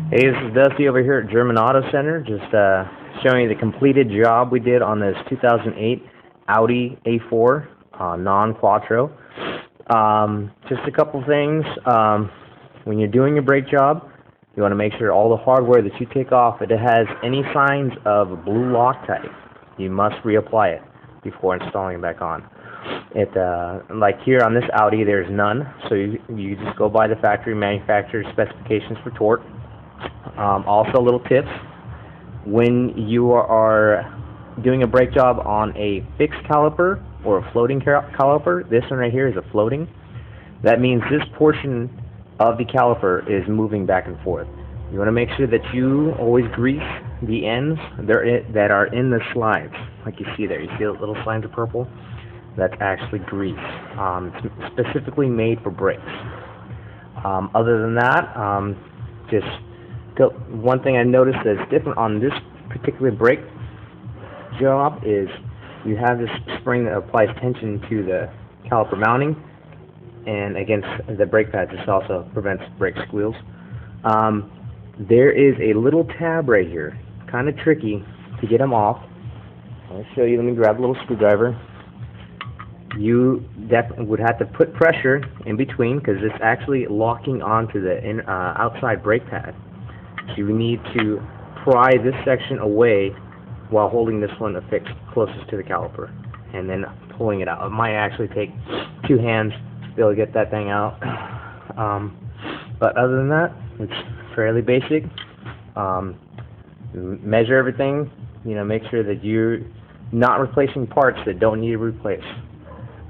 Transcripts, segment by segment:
Hey, this is Dusty over here at German Auto Center, just showing you the completed job we did on this 2008 Audi A4 non-quattro. Just a couple things. When you're doing your brake job, you want to make sure all the hardware that you take off, if it has any signs of blue Loctite, you must reapply it before installing it back on. Like here on this Audi, there's none, so you just go by the factory manufacturer specifications for torque. Also, little tips: when you are doing a brake job on a fixed caliper or a floating caliper, this one right here is a floating. That means this portion of the caliper is moving back and forth. You want to make sure that you always grease the ends that are in the slides, like you see there. You see the little slides of purple? That's actually grease. It's specifically made for brakes. Other than that, one thing I noticed that's different on this particular brake job is you have this spring that applies tension to the caliper mounting and against the brake pads. This also prevents brake squeals. There is a little tab right here, kind of tricky to get them off. I'll show you. Let me grab a little screwdriver. You definitely would have to put pressure in between because it's actually locking onto the outside brake pad. So you need to pry this section away while holding this one affixed closest to the caliper and then pulling it out. It might actually take two hands to be able to get that thing out. But other than that, it's fairly basic. Measure everything. Make sure that you're not replacing parts that don't need to replace.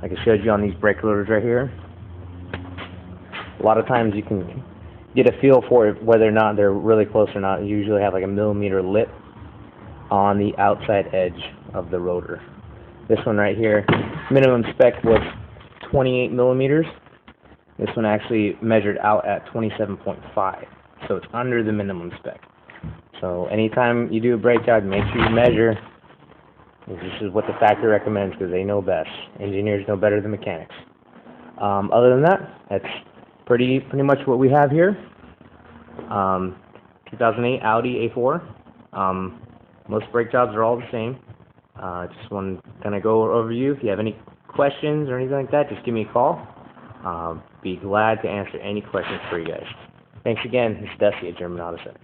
Like I showed you on these brake loaders right here. A lot of times you can get a feel for it, whether or not they're really close or not. You usually have like a millimeter lip on the outside edge of the rotor. This one right here, minimum spec was 28 millimeters. This one actually measured out at 27.5, so it's under the minimum spec. So anytime you do a brake job, make sure you measure. This is what the factory recommends because they know best. Engineers know better than mechanics. Other than that, that's pretty much what we have here. 2008 Audi A4. Most brake jobs are all the same. Just want to kind of go over you. If you have any questions or anything like that, just give me a call. Be glad to answer any questions for you guys. Thanks again. It's Dusty at German Auto Center.